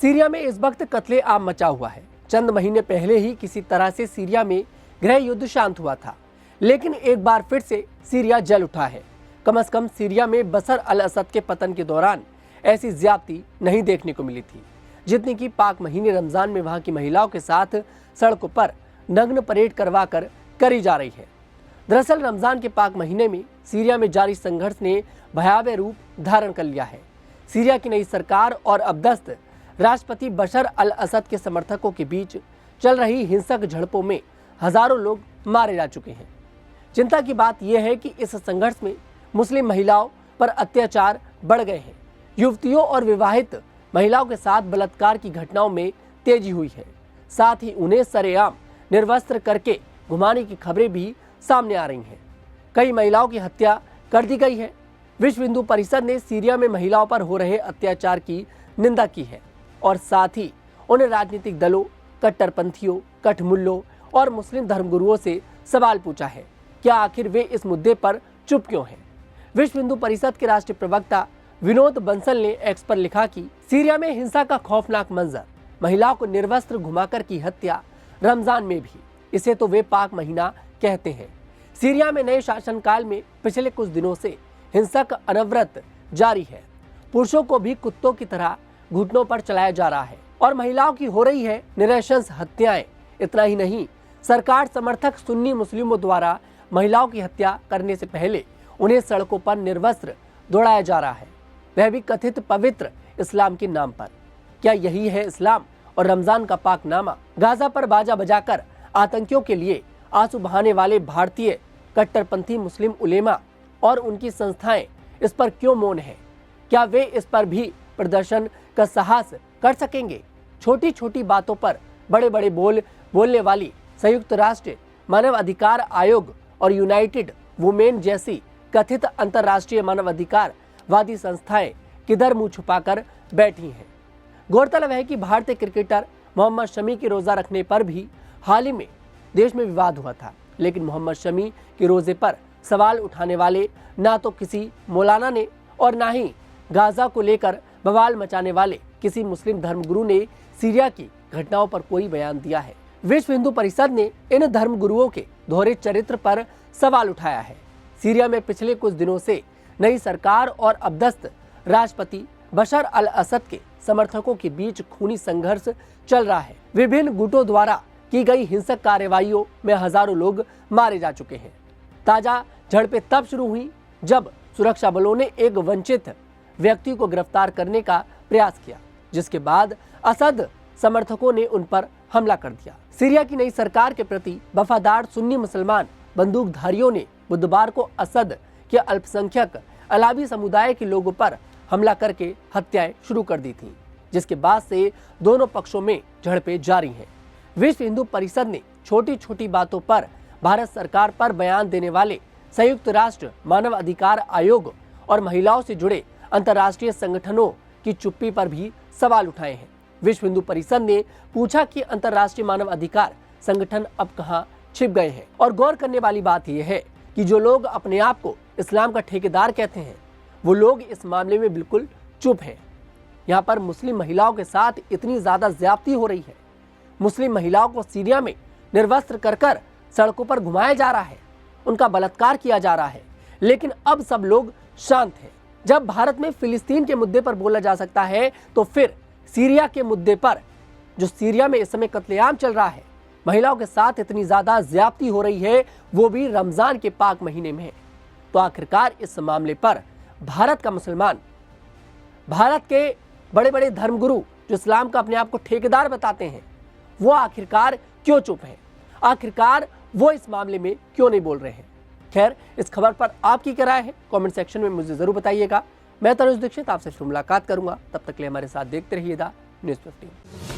Syria में इस वक्त कत्ले आम मचा हुआ है। चंद महीने पहले ही किसी तरह से सीरिया में गृह युद्ध शांत हुआ था, लेकिन एक बार फिर से सीरिया जल उठा है। कम से कम सीरिया में बशर अल असद के पतन के दौरान ऐसी ज्यादती नहीं देखने को मिली थी, जितनी कि पाक महीने रमजान में वहां की महिलाओं के साथ सड़कों पर नग्न परेड करवाकर करी जा रही है। दरअसल रमजान के पाक महीने में सीरिया में जारी संघर्ष ने भयावह रूप धारण कर लिया है। सीरिया की नई सरकार और अबदस्त राष्ट्रपति बशर अल असद के समर्थकों के बीच चल रही हिंसक झड़पों में हजारों लोग मारे जा चुके हैं। चिंता की बात यह है कि इस संघर्ष में मुस्लिम महिलाओं पर अत्याचार बढ़ गए हैं। युवतियों और विवाहित महिलाओं के साथ बलात्कार की घटनाओं में तेजी हुई है। साथ ही उन्हें सरेआम निर्वस्त्र करके घुमाने की खबरें भी सामने आ रही हैं। कई महिलाओं की हत्या कर दी गई है। विश्व हिंदू परिषद ने सीरिया में महिलाओं पर हो रहे अत्याचार की निंदा की है और साथ ही उन्हें राजनीतिक दलों, कट्टरपंथियों, कठमुल्लों और मुस्लिम धर्मगुरुओं से सवाल पूछा है, क्या आखिर वे इस मुद्दे पर चुप क्यों हैं? विश्व हिंदू परिषद के राष्ट्रीय प्रवक्ता विनोद बंसल ने एक्स पर लिखा कि सीरिया में हिंसा का खौफनाक मंजर, महिलाओं को निर्वस्त्र घुमाकर की हत्या, रमजान में भी, इसे तो वे पाक महीना कहते हैं। सीरिया में नए शासनकाल में पिछले कुछ दिनों से हिंसक अनवरत जारी है। पुरुषों को भी कुत्तों की तरह घुटनों पर चलाया जा रहा है और महिलाओं की हो रही है निरंकुश हत्याएं। इतना ही नहीं, सरकार समर्थक सुन्नी मुस्लिमों द्वारा महिलाओं की हत्या करने से पहले उन्हें सड़कों पर निर्वस्त्र दौड़ाया जा रहा है, वह भी कथित पवित्र इस्लाम के नाम पर। क्या यही है इस्लाम और रमजान का पाकनामा? गाजा पर बाजा बजाकर आतंकियों के लिए आंसू बहाने वाले भारतीय कट्टरपंथी मुस्लिम उलेमा और उनकी संस्थाएं इस पर क्यों मौन है? क्या वे इस पर भी प्रदर्शन का साहस कर सकेंगे? छोटी छोटी बातों पर बड़े बड़े बोलने वाली संयुक्त राष्ट्र मानव अधिकार आयोग और यूनाइटेड वुमेन जैसी कथित अंतर्राष्ट्रीय मानवाधिकारवादी संस्थाएं किधर मुंह छुपाकर बैठी हैं? गौरतलब है कि भारतीय क्रिकेटर मोहम्मद शमी के रोजा रखने पर भी हाल ही में देश में विवाद हुआ था, लेकिन मोहम्मद शमी के रोजे पर सवाल उठाने वाले ना तो किसी मौलाना ने और ना ही गाजा को लेकर बवाल मचाने वाले किसी मुस्लिम धर्मगुरु ने सीरिया की घटनाओं पर कोई बयान दिया है। विश्व हिंदू परिषद ने इन धर्मगुरुओं के दोहरे चरित्र पर सवाल उठाया है। सीरिया में पिछले कुछ दिनों से नई सरकार और अबदस्त राष्ट्रपति बशर अल असद के समर्थकों के बीच खूनी संघर्ष चल रहा है। विभिन्न गुटों द्वारा की गई हिंसक कार्रवाइयों में हजारों लोग मारे जा चुके हैं। ताजा झड़पें तब शुरू हुई जब सुरक्षा बलों ने एक वंचित व्यक्ति को गिरफ्तार करने का प्रयास किया, जिसके बाद असद समर्थकों ने उन पर हमला कर दिया। सीरिया की नई सरकार के प्रति वफादार सुन्नी मुसलमान बंदूकधारियों ने बुधवार को असद के अल्पसंख्यक अलावी समुदाय के लोगों पर हमला करके हत्याएं शुरू कर दी थी, जिसके बाद से दोनों पक्षों में झड़पें जारी हैं। विश्व हिंदू परिषद ने छोटी छोटी बातों पर भारत सरकार पर बयान देने वाले संयुक्त राष्ट्र मानव अधिकार आयोग और महिलाओं से जुड़े अंतर्राष्ट्रीय संगठनों की चुप्पी पर भी सवाल उठाए हैं। विश्व हिंदू परिषद ने पूछा कि अंतर्राष्ट्रीय मानव अधिकार संगठन अब कहां छिप गए हैं। और गौर करने वाली बात यह है कि जो लोग अपने आप को इस्लाम का ठेकेदार कहते हैं, वो लोग इस मामले में बिल्कुल चुप हैं। यहाँ पर मुस्लिम महिलाओं के साथ इतनी ज्यादा ज्यादती हो रही है। मुस्लिम महिलाओं को सीरिया में निर्वस्त्र कर सड़कों पर घुमाया जा रहा है, उनका बलात्कार किया जा रहा है, लेकिन अब सब लोग शांत हैं। जब भारत में फिलिस्तीन के मुद्दे पर बोला जा सकता है, तो फिर सीरिया के मुद्दे पर, जो सीरिया में इस समय कत्लेआम चल रहा है, महिलाओं के साथ इतनी ज्यादा ज्यादती हो रही है, वो भी रमजान के पाक महीने में है। तो आखिरकार इस मामले पर भारत का मुसलमान, भारत के बड़े बड़े धर्मगुरु जो इस्लाम का अपने आप को ठेकेदार बताते हैं, वो आखिरकार क्यों चुप हैं? आखिरकार वो इस मामले में क्यों नहीं बोल रहे हैं? खैर, इस खबर पर आपकी क्या राय है? कमेंट सेक्शन में मुझे जरूर बताइएगा। मैं तनुज दीक्षित आपसे फिर मुलाकात करूंगा। तब तक के लिए हमारे साथ देखते रहिएगा न्यूज़ 15।